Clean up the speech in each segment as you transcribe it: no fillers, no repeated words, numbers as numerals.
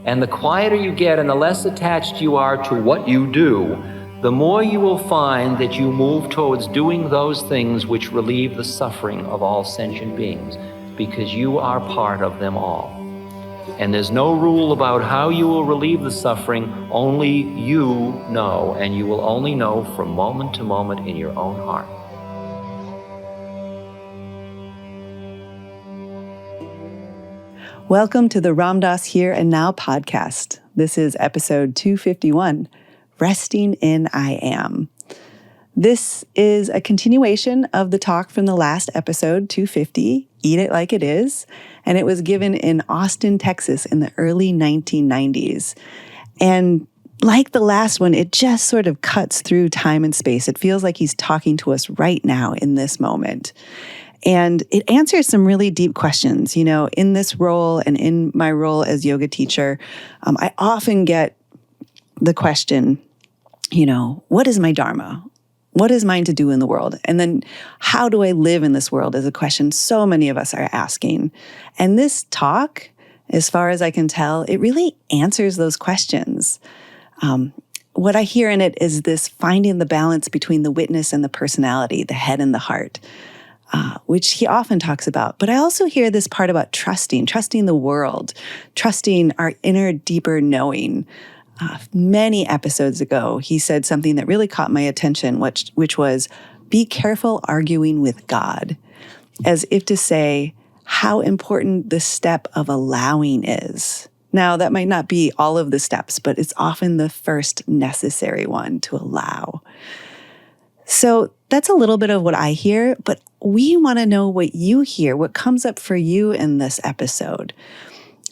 And the quieter you get and the less attached you are to what you do, the more you will find that you move towards doing those things which relieve the suffering of all sentient beings, because you are part of them all. And there's no rule about how you will relieve the suffering, only you know, and you will only know from moment to moment in your own heart. Welcome to the Ram Dass Here and Now podcast. This is episode 251, Resting in I Am. This is a continuation of the talk from the last episode, 250, Eat It Like It Is, and it was given in Austin, Texas in the early 1990s. And like the last one, it just sort of cuts through time and space. It feels like he's talking to us right now in this moment. And it answers some really deep questions. You know, in this role and in my role as yoga teacher, I often get the question, you know, what is my dharma? What is mine to do in the world? And then how do I live in this world is a question so many of us are asking. And this talk, as far as I can tell, it really answers those questions. What I hear in it is this finding the balance between the witness and the personality, the head and the heart. Which he often talks about. But I also hear this part about trusting the world, trusting our inner, deeper knowing. Many episodes ago, he said something that really caught my attention, which was, be careful arguing with God, as if to say how important the step of allowing is. Now, that might not be all of the steps, but it's often the first necessary one to allow. So that's a little bit of what I hear, but we want to know what you hear, what comes up for you in this episode.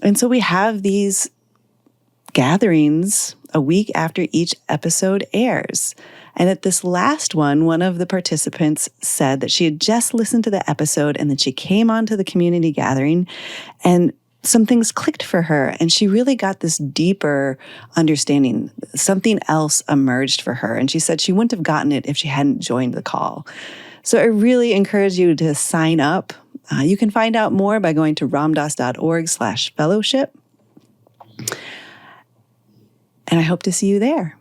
And so we have these gatherings a week after each episode airs. And at this last one of the participants said that she had just listened to the episode and then she came onto the community gathering and some things clicked for her, and she really got this deeper understanding. Something else emerged for her, and she said she wouldn't have gotten it if she hadn't joined the call. So I really encourage you to sign up. You can find out more by going to ramdass.org/fellowship. And I hope to see you there.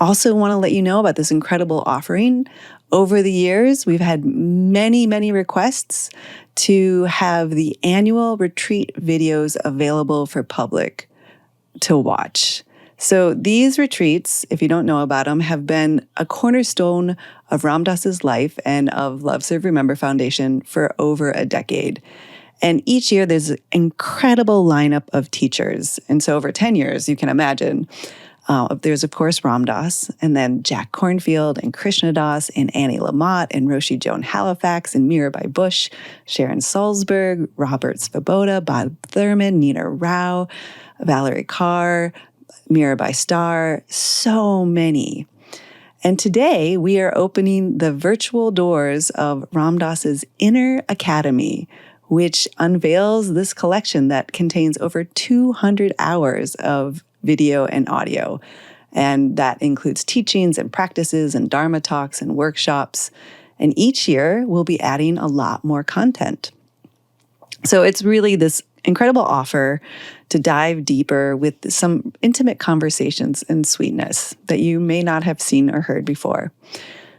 Also want to let you know about this incredible offering. Over the years, we've had many, many requests to have the annual retreat videos available for public to watch. So these retreats, if you don't know about them, have been a cornerstone of Ram Dass's life and of Love, Serve, Remember Foundation for over a decade. And each year there's an incredible lineup of teachers. And so over 10 years, you can imagine, there's, of course, Ram Dass, and then Jack Kornfield, and Krishna Das, and Annie Lamott, and Roshi Joan Halifax, and Mirabai Bush, Sharon Salzberg, Robert Svoboda, Bob Thurman, Nina Rao, Valerie Carr, Mirabai Starr, so many. And today we are opening the virtual doors of Ram Dass's Inner Academy, which unveils this collection that contains over 200 hours of video and audio. And that includes teachings and practices and Dharma talks and workshops. And each year we'll be adding a lot more content. So it's really this incredible offer to dive deeper with some intimate conversations and sweetness that you may not have seen or heard before.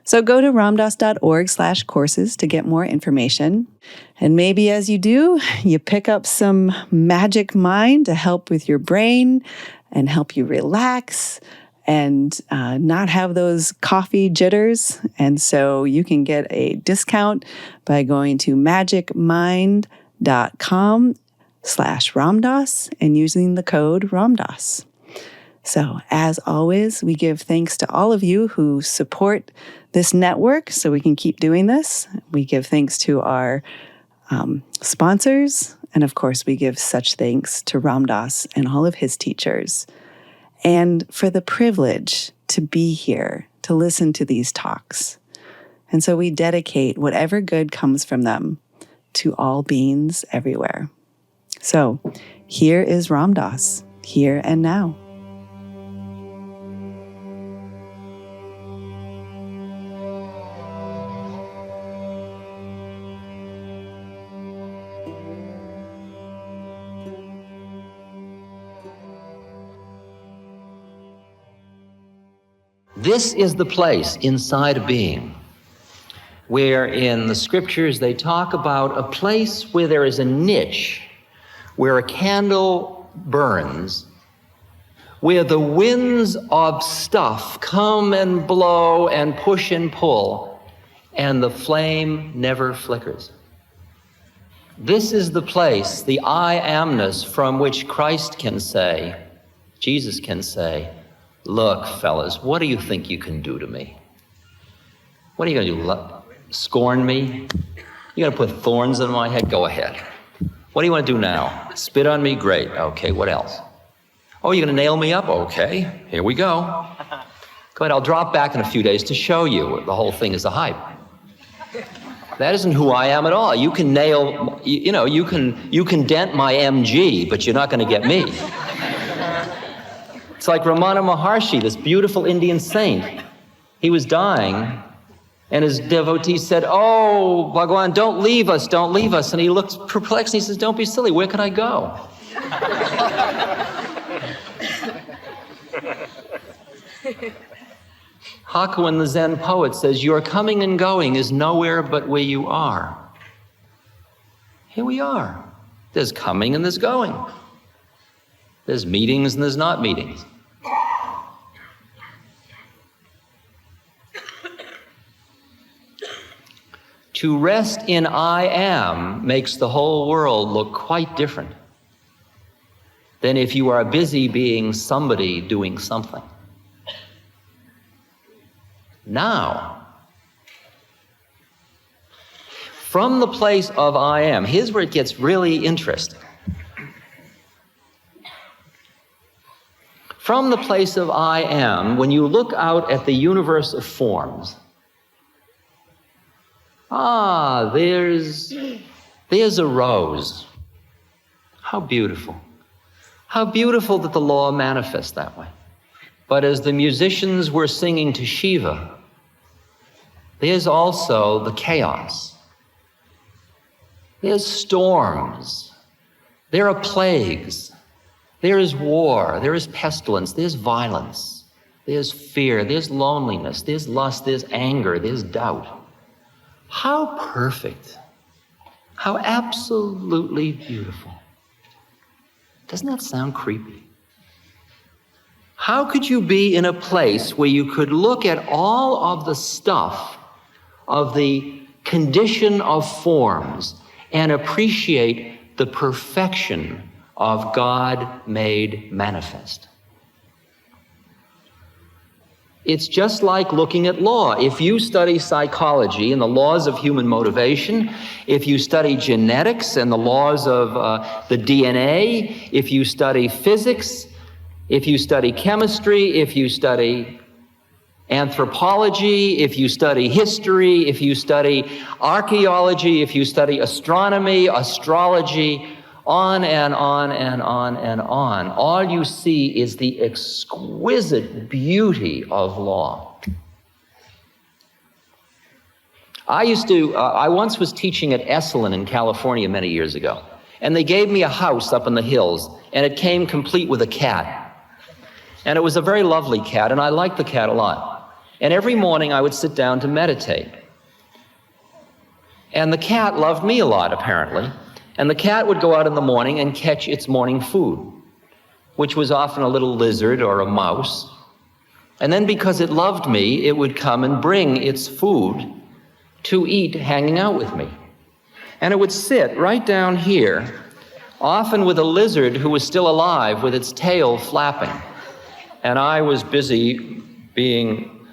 So go to ramdass.org/courses to get more information. And maybe as you do, you pick up some magic mind to help with your brain and help you relax and not have those coffee jitters. And so you can get a discount by going to magicmind.com/Ramdass and using the code Ramdass. So as always, we give thanks to all of you who support this network so we can keep doing this. We give thanks to our sponsors. And of course, we give such thanks to Ram Dass and all of his teachers. And for the privilege to be here, to listen to these talks. And so we dedicate whatever good comes from them to all beings everywhere. So here is Ram Dass, here and now. This is the place inside a being where in the scriptures they talk about a place where there is a niche, where a candle burns, where the winds of stuff come and blow and push and pull, and the flame never flickers. This is the place, the I amness, from which Christ can say, Jesus can say, look, fellas, what do you think you can do to me? What are you going to do? Scorn me? You're going to put thorns in my head? Go ahead. What do you want to do now? Spit on me? Great. Okay, what else? Oh, you're going to nail me up? Okay, here we go. Go ahead, I'll drop back in a few days to show you the whole thing is a hype. That isn't who I am at all. You can nail, you can dent my MG, but you're not going to get me. It's like Ramana Maharshi, this beautiful Indian saint. He was dying, and his devotees said, oh, Bhagwan, don't leave us, don't leave us. And he looked perplexed, and he says, don't be silly, where can I go? Hakuin, the Zen poet, says, your coming and going is nowhere but where you are. Here we are. There's coming and there's going. There's meetings and there's not meetings. To rest in I am makes the whole world look quite different than if you are busy being somebody doing something. Now, from the place of I am, here's where it gets really interesting. From the place of I am, when you look out at the universe of forms, there's a rose. How beautiful. How beautiful that the law manifests that way. But as the musicians were singing to Shiva, there's also the chaos. There's storms. There are plagues. There is war. There is pestilence. There's violence. There's fear. There's loneliness. There's lust. There's anger. There's doubt. How perfect. How absolutely beautiful. Doesn't that sound creepy? How could you be in a place where you could look at all of the stuff of the condition of forms and appreciate the perfection of God made manifest? It's just like looking at law. If you study psychology and the laws of human motivation, if you study genetics and the laws of the DNA, if you study physics, if you study chemistry, if you study anthropology, if you study history, if you study archaeology, if you study astronomy, astrology, on and on and on and on, all you see is the exquisite beauty of law. I once was teaching at Esalen in California many years ago, and they gave me a house up in the hills, and it came complete with a cat. And it was a very lovely cat, and I liked the cat a lot. And every morning I would sit down to meditate. And the cat loved me a lot, apparently. And the cat would go out in the morning and catch its morning food, which was often a little lizard or a mouse. And then because it loved me, it would come and bring its food to eat hanging out with me. And it would sit right down here, often with a lizard who was still alive with its tail flapping. And I was busy being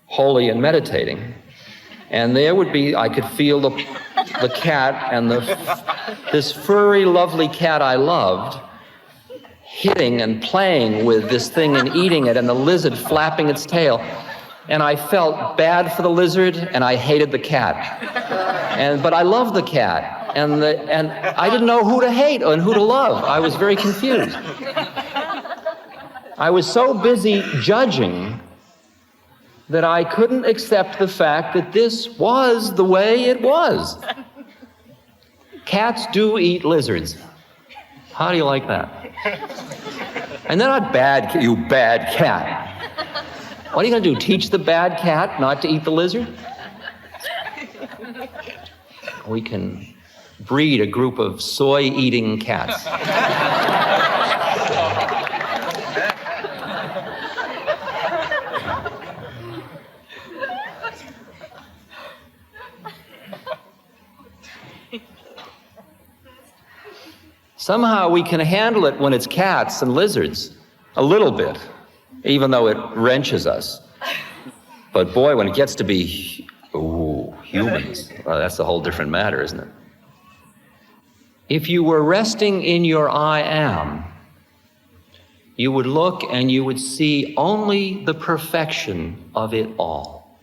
holy and meditating. And there would be, I could feel the cat and this furry, lovely cat I loved hitting and playing with this thing and eating it, and the lizard flapping its tail. And I felt bad for the lizard, and I hated the cat. But I loved the cat, and I didn't know who to hate and who to love. I was very confused. I was so busy judging that I couldn't accept the fact that this was the way it was. Cats do eat lizards. How do you like that? And they're not bad, you bad cat. What are you going to do, teach the bad cat not to eat the lizard? We can breed a group of soy-eating cats. Somehow we can handle it when it's cats and lizards, a little bit, even though it wrenches us. But boy, when it gets to be, humans, well, that's a whole different matter, isn't it? If you were resting in your I am, you would look and you would see only the perfection of it all.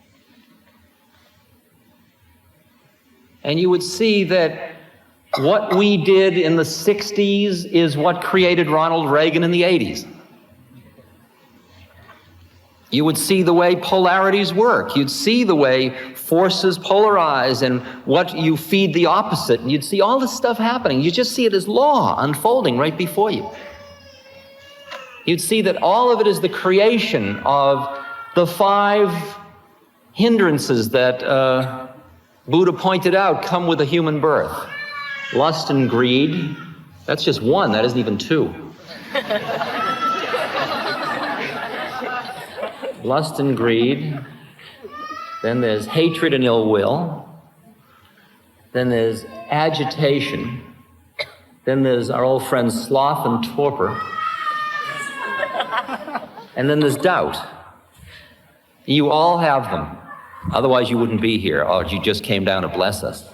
And you would see that what we did in the 60s is what created Ronald Reagan in the 80s. You would see the way polarities work. You'd see the way forces polarize and what you feed the opposite. And you'd see all this stuff happening. You just see it as law unfolding right before you. You'd see that all of it is the creation of the 5 hindrances that Buddha pointed out come with a human birth. Lust and greed, that's just one, that isn't even 2. Lust and greed, then there's hatred and ill will, then there's agitation, then there's our old friends sloth and torpor, and then there's doubt. You all have them, otherwise you wouldn't be here, or you just came down to bless us.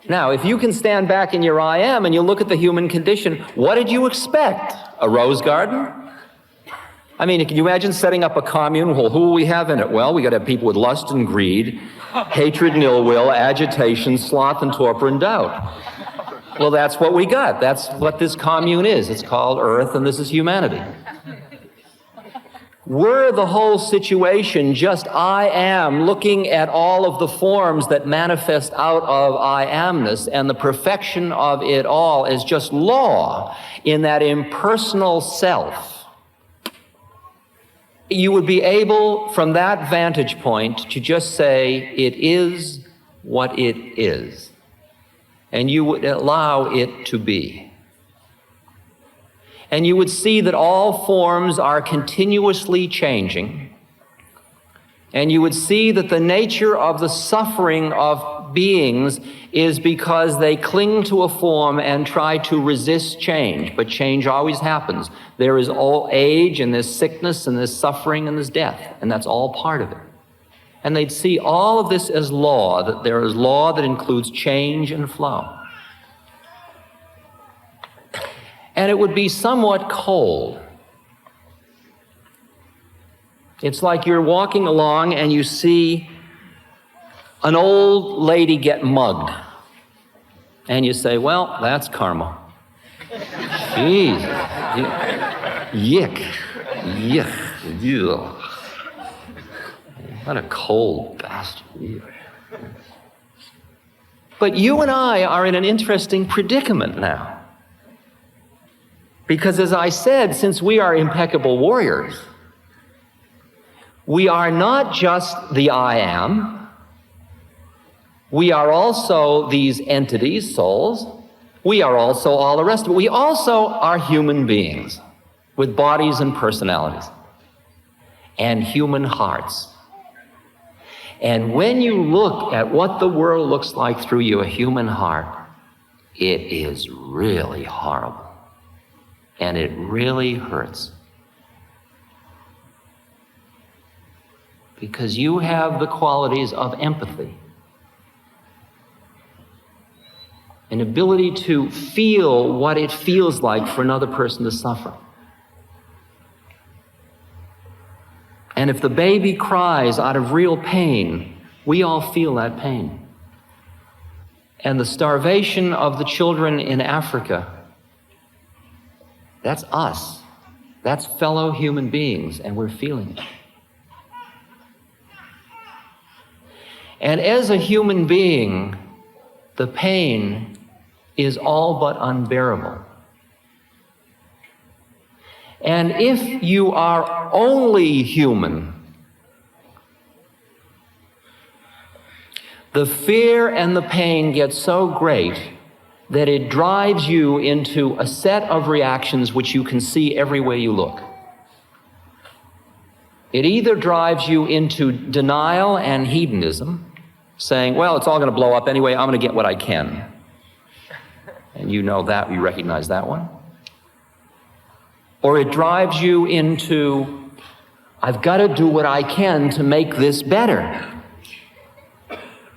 Now, if you can stand back in your I am and you look at the human condition, what did you expect? A rose garden? I mean, can you imagine setting up a commune? Well, who will we have in it? Well, we got to have people with lust and greed, hatred and ill will, agitation, sloth and torpor and doubt. Well, that's what we got. That's what this commune is. It's called Earth, and this is humanity. Were the whole situation just I am, looking at all of the forms that manifest out of I amness, and the perfection of it all is just law in that impersonal self, you would be able, from that vantage point, to just say, it is what it is. And you would allow it to be. And you would see that all forms are continuously changing. And you would see that the nature of the suffering of beings is because they cling to a form and try to resist change. But change always happens. There is old age, and there's sickness, and there's suffering, and there's death. And that's all part of it. And they'd see all of this as law, that there is law that includes change and flow. And it would be somewhat cold. It's like you're walking along and you see an old lady get mugged. And you say, well, that's karma. Jeez. Yick. Yuck. What a cold bastard. But you and I are in an interesting predicament now. Because as I said, since we are impeccable warriors, we are not just the I am, we are also these entities, souls, we are also all the rest of it. We also are human beings with bodies and personalities and human hearts. And when you look at what the world looks like through your human heart, it is really horrible. And it really hurts. Because you have the qualities of empathy, an ability to feel what it feels like for another person to suffer. And if the baby cries out of real pain, we all feel that pain. And the starvation of the children in Africa, that's us. That's fellow human beings, and we're feeling it. And as a human being, the pain is all but unbearable. And if you are only human, the fear and the pain get so great that it drives you into a set of reactions which you can see everywhere you look. It either drives you into denial and hedonism, saying, well, it's all going to blow up anyway, I'm going to get what I can. And you know that, you recognize that one. Or it drives you into, I've got to do what I can to make this better.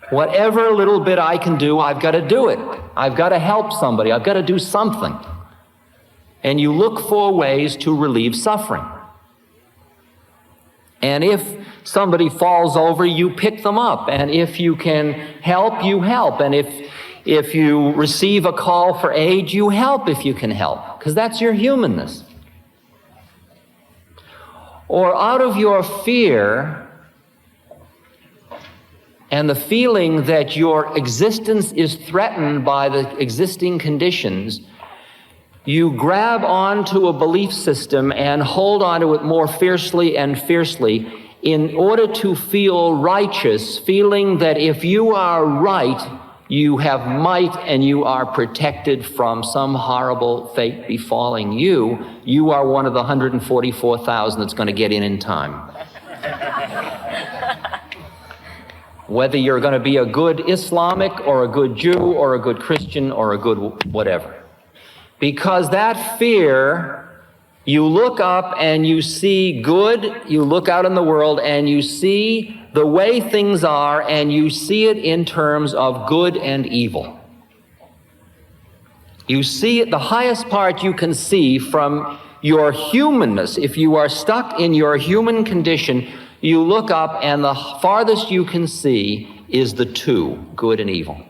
Whatever little bit I can do, I've got to do it. I've got to help somebody. I've got to do something. And you look for ways to relieve suffering. And if somebody falls over, you pick them up. And if you can help, you help. And if you receive a call for aid, you help if you can help, because that's your humanness. Or out of your fear and the feeling that your existence is threatened by the existing conditions, you grab onto a belief system and hold onto it more fiercely and fiercely in order to feel righteous, feeling that if you are right, you have might and you are protected from some horrible fate befalling you. You are one of the 144,000 that's going to get in time. Whether you're going to be a good Islamic or a good Jew or a good Christian or a good whatever. Because that fear, you look up and you see good, you look out in the world and you see the way things are, and you see it in terms of good and evil. You see it, the highest part you can see from your humanness. If you are stuck in your human condition, you look up and the farthest you can see is the two, good and evil.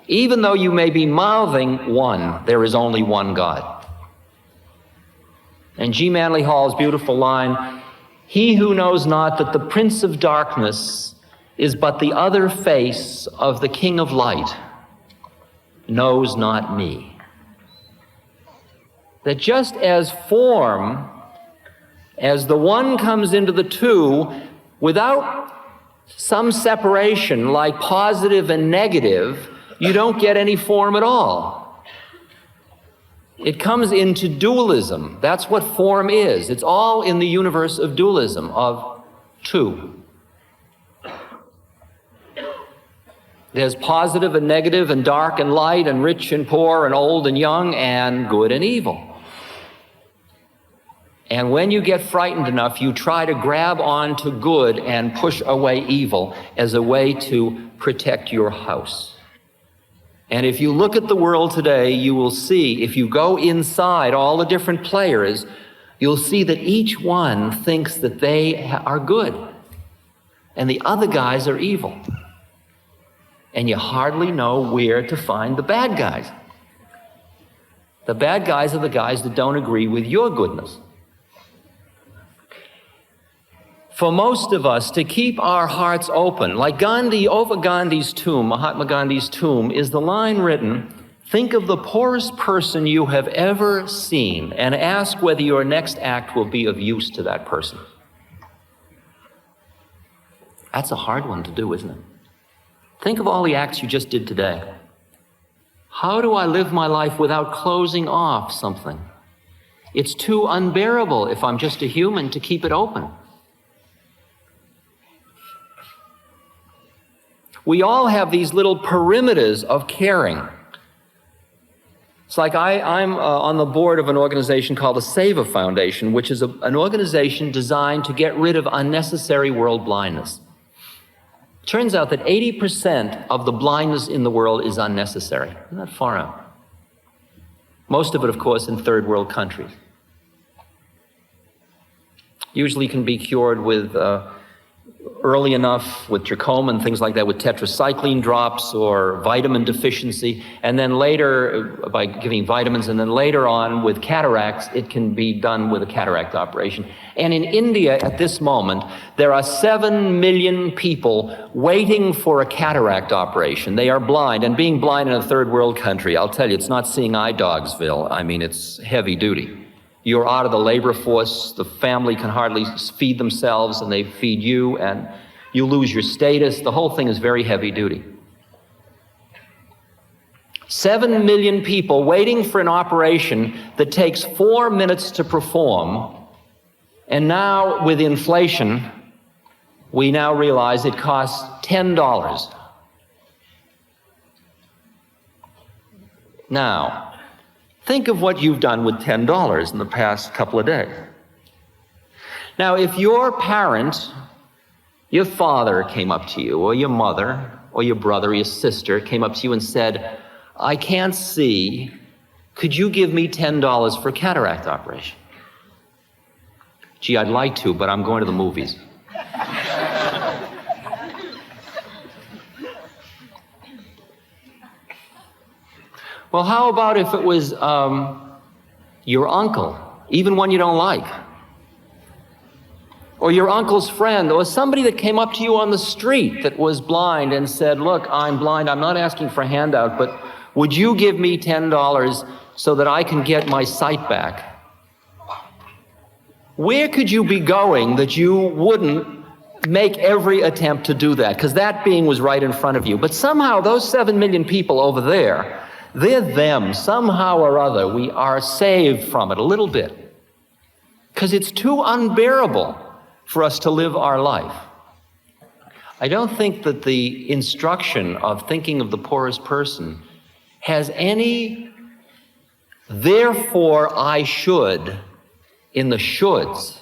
Even though you may be mouthing one, there is only one God. And G. Manly Hall's beautiful line, he who knows not that the Prince of Darkness is but the other face of the King of Light knows not me. That just as form, as the one comes into the two, without some separation like positive and negative, you don't get any form at all. It comes into dualism. That's what form is. It's all in the universe of dualism, of two. There's positive and negative and dark and light and rich and poor and old and young and good and evil. And when you get frightened enough, you try to grab on to good and push away evil as a way to protect your house. And if you look at the world today, you will see, if you go inside all the different players, you'll see that each one thinks that they are good and the other guys are evil. And you hardly know where to find the bad guys. The bad guys are the guys that don't agree with your goodness. For most of us, to keep our hearts open, like Gandhi, over Gandhi's tomb, Mahatma Gandhi's tomb, is the line written, think of the poorest person you have ever seen and ask whether your next act will be of use to that person. That's a hard one to do, isn't it? Think of all the acts you just did today. How do I live my life without closing off something? It's too unbearable, if I'm just a human, to keep it open. We all have these little perimeters of caring. It's like I'm on the board of an organization called the Seva Foundation, which is an organization designed to get rid of unnecessary world blindness. It turns out that 80% of the blindness in the world is unnecessary. Isn't that far out? Most of it, of course, in third world countries. Usually can be cured with early enough with trachoma and things like that, with tetracycline drops or vitamin deficiency, and then later by giving vitamins, and then later on with cataracts, it can be done with a cataract operation. And in India at this moment, there are 7 million people waiting for a cataract operation. They are blind, and being blind in a third world country, I'll tell you, it's not seeing eye dogsville. I mean, it's heavy duty. You're out of the labor force. The family can hardly feed themselves, and they feed you, and you lose your status. The whole thing is very heavy duty. 7 million people waiting for an operation that takes 4 minutes to perform, and now with inflation, we now realize it costs $10. Now, think of what you've done with $10 in the past couple of days. Now, if your parent, your father came up to you, or your mother, or your brother, or your sister came up to you and said, I can't see, could you give me $10 for a cataract operation? Gee, I'd like to, but I'm going to the movies. Well, how about if it was your uncle, even one you don't like? Or your uncle's friend, or somebody that came up to you on the street that was blind and said, look, I'm blind, I'm not asking for a handout, but would you give me $10 so that I can get my sight back? Where could you be going that you wouldn't make every attempt to do that? Because that being was right in front of you. But somehow those 7 million people over there, they're them. Somehow or other, we are saved from it a little bit. Because it's too unbearable for us to live our life. I don't think that the instruction of thinking of the poorest person has any therefore I should in the shoulds.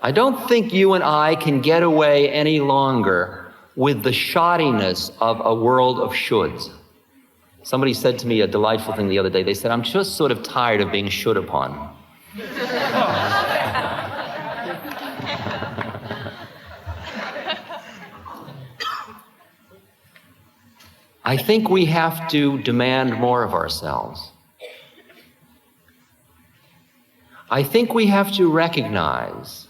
I don't think you and I can get away any longer with the shoddiness of a world of shoulds. Somebody said to me a delightful thing the other day. They said, I'm just sort of tired of being should upon. I think we have to demand more of ourselves. I think we have to recognize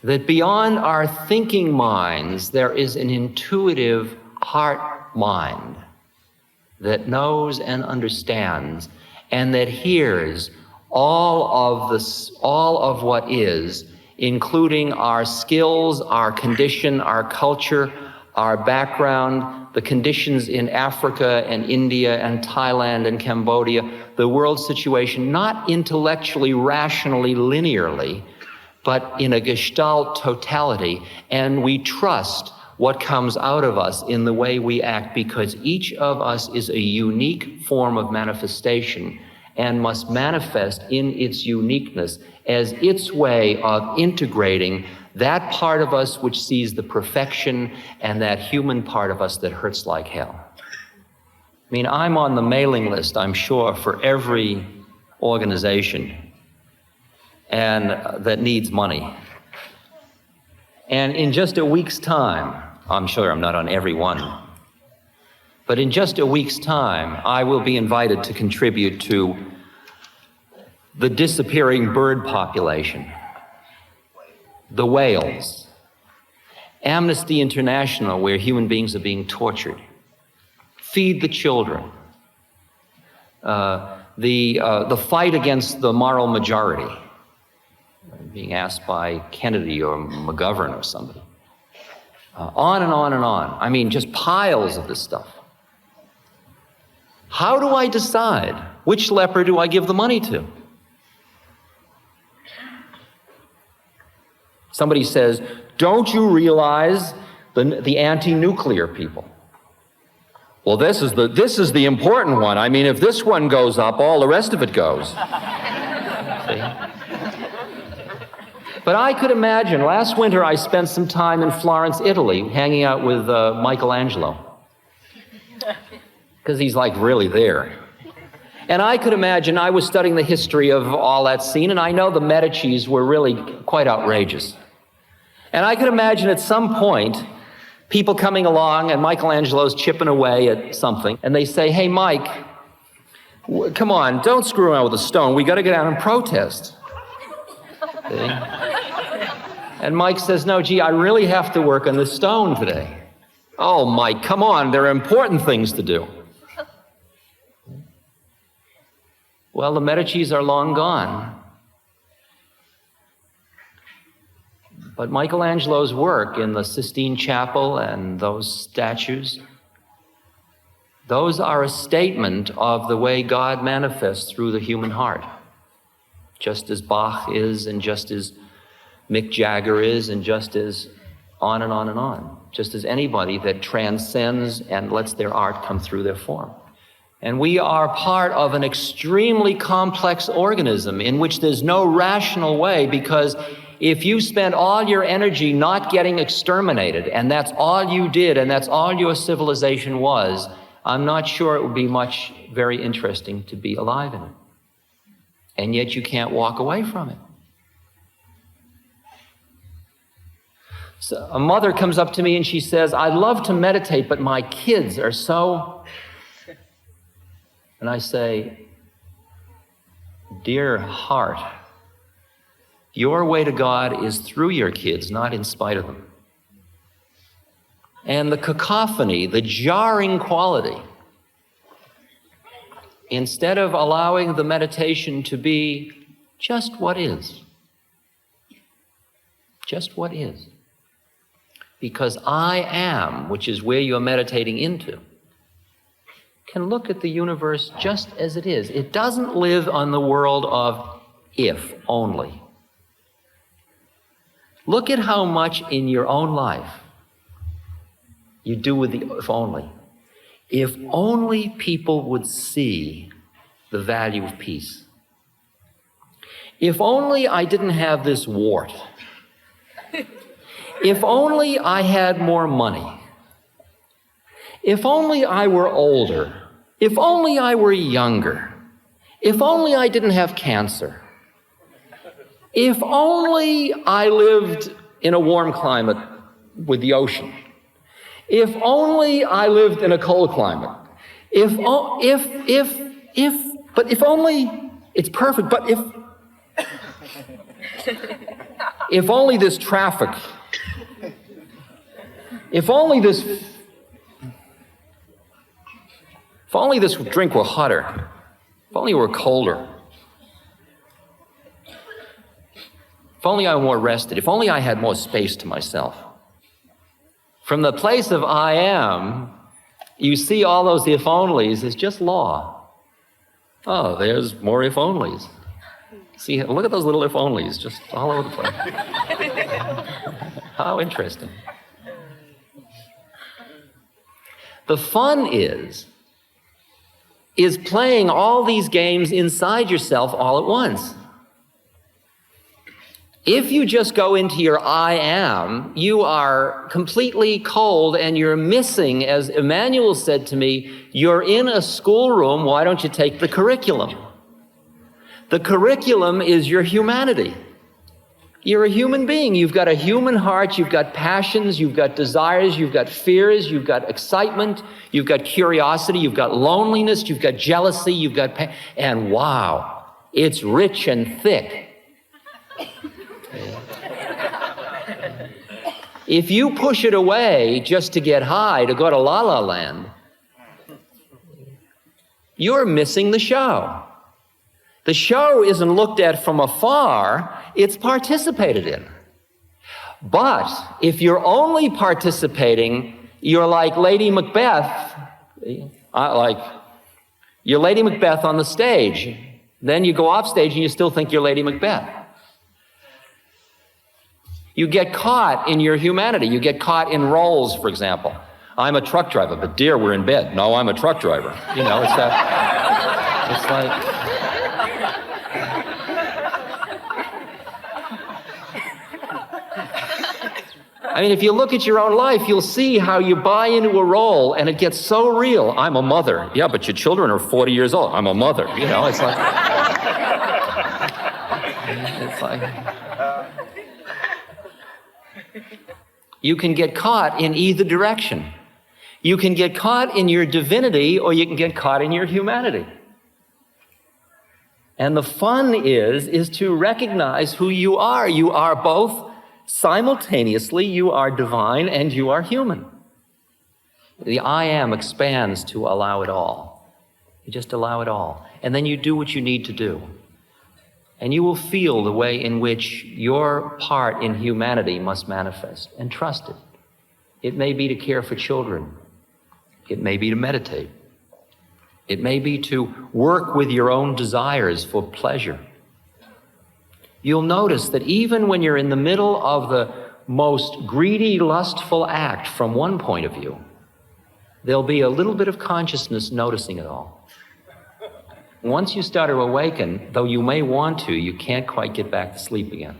that beyond our thinking minds, there is an intuitive heart mind that knows and understands and that hears all of what is, including our skills, our condition, our culture, our background, the conditions in Africa and India and Thailand and Cambodia, the world situation, not intellectually, rationally, linearly, but in a gestalt totality, and we trust what comes out of us in the way we act, because each of us is a unique form of manifestation and must manifest in its uniqueness as its way of integrating that part of us which sees the perfection and that human part of us that hurts like hell. I mean, I'm on the mailing list, I'm sure, for every organization and that needs money. And in just a week's time, I'm sure I'm not on every one, but in just a week's time, I will be invited to contribute to the disappearing bird population, the whales, Amnesty International, where human beings are being tortured, Feed the Children, the fight against the moral majority, being asked by Kennedy or McGovern or somebody. On and on and on. I mean, just piles of this stuff. How do I decide which leper do I give the money to? Somebody says, don't you realize the anti-nuclear people? Well, this is the important one. I mean, if this one goes up, all the rest of it goes. See? But I could imagine, last winter I spent some time in Florence, Italy, hanging out with Michelangelo, because he's like really there. And I could imagine, I was studying the history of all that scene, and I know the Medicis were really quite outrageous. And I could imagine at some point, people coming along and Michelangelo's chipping away at something, and they say, hey, Mike, come on, don't screw around with a stone. We got to get out and protest. See? And Mike says, no, gee, I really have to work on this stone today. Oh, Mike, come on, there are important things to do. Well, the Medicis are long gone. But Michelangelo's work in the Sistine Chapel and those statues, those are a statement of the way God manifests through the human heart. Just as Bach is, and just as Mick Jagger is, and just as on and on and on. Just as anybody that transcends and lets their art come through their form. And we are part of an extremely complex organism in which there's no rational way, because if you spent all your energy not getting exterminated, and that's all you did, and that's all your civilization was, I'm not sure it would be much very interesting to be alive in it. And yet you can't walk away from it. So a mother comes up to me and she says, I'd love to meditate, but my kids are so... And I say, dear heart, your way to God is through your kids, not in spite of them. And the cacophony, the jarring quality, instead of allowing the meditation to be just what is, just what is. Because I am, which is where you're meditating into, can look at the universe just as it is. It doesn't live on the world of if only. Look at how much in your own life you do with the if only. If only people would see the value of peace. If only I didn't have this wart. If only I had more money. If only I were older. If only I were younger. If only I didn't have cancer. If only I lived in a warm climate with the ocean. If only I lived in a cold climate. But if only it's perfect, but if only this traffic, if only this drink were hotter, if only it were colder, if only I were more rested, if only I had more space to myself. From the place of I am, you see all those if onlys as just law. Oh, there's more if onlys. See, look at those little if onlys just all over the place. How interesting. The fun is playing all these games inside yourself all at once. If you just go into your I am, you are completely cold and you're missing, as Emmanuel said to me, you're in a schoolroom, why don't you take the curriculum? The curriculum is your humanity. You're a human being. You've got a human heart, you've got passions, you've got desires, you've got fears, you've got excitement, you've got curiosity, you've got loneliness, you've got jealousy, you've got pain, and wow, it's rich and thick. If you push it away just to get high, to go to La La Land, you're missing the show. The show isn't looked at from afar, it's participated in. But if you're only participating, you're like Lady Macbeth, you're Lady Macbeth on the stage. Then you go off stage and you still think you're Lady Macbeth. You get caught in your humanity. You get caught in roles, for example. I'm a truck driver, but dear, we're in bed. No, I'm a truck driver. You know, it's that, it's like... I mean, if you look at your own life, you'll see how you buy into a role and it gets so real. I'm a mother. Yeah, but your children are 40 years old. I'm a mother. You know, it's like... It's like... You can get caught in either direction. You can get caught in your divinity or you can get caught in your humanity. And the fun is to recognize who you are. You are both simultaneously. You are divine and you are human. The I am expands to allow it all. You just allow it all. And then you do what you need to do. And you will feel the way in which your part in humanity must manifest. And trust it. It may be to care for children. It may be to meditate. It may be to work with your own desires for pleasure. You'll notice that even when you're in the middle of the most greedy, lustful act from one point of view, there'll be a little bit of consciousness noticing it all. Once you start to awaken, though you may want to, you can't quite get back to sleep again.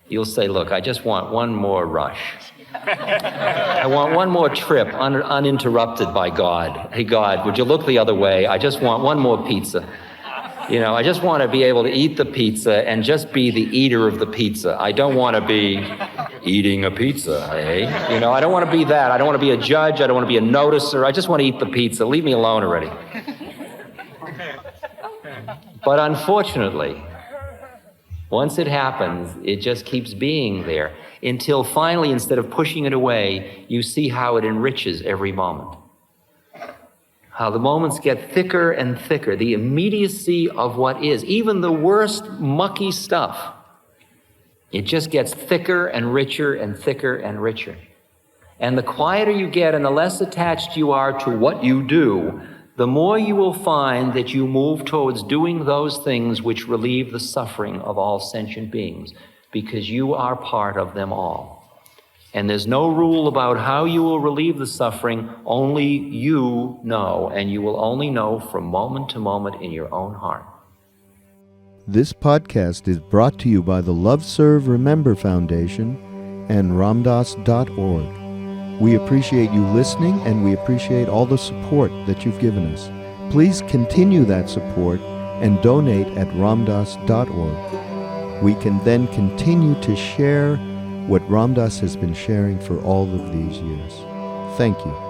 You'll say, look, I just want one more rush. I want one more trip uninterrupted by God. Hey, God, would you look the other way? I just want one more pizza. You know, I just want to be able to eat the pizza and just be the eater of the pizza. I don't want to be eating a pizza, eh? You know, I don't want to be that. I don't want to be a judge. I don't want to be a noticer. I just want to eat the pizza. Leave me alone already. But unfortunately, once it happens, it just keeps being there until finally, instead of pushing it away, you see how it enriches every moment. How the moments get thicker and thicker, the immediacy of what is, even the worst mucky stuff, it just gets thicker and richer and thicker and richer. And the quieter you get and the less attached you are to what you do, the more you will find that you move towards doing those things which relieve the suffering of all sentient beings, because you are part of them all. And there's no rule about how you will relieve the suffering, only you know, and you will only know from moment to moment in your own heart. This podcast is brought to you by the Love Serve Remember Foundation and ramdas.org. We appreciate you listening, and we appreciate all the support that you've given us. Please continue that support and donate at ramdas.org. We can then continue to share what Ram Dass has been sharing for all of these years. Thank you.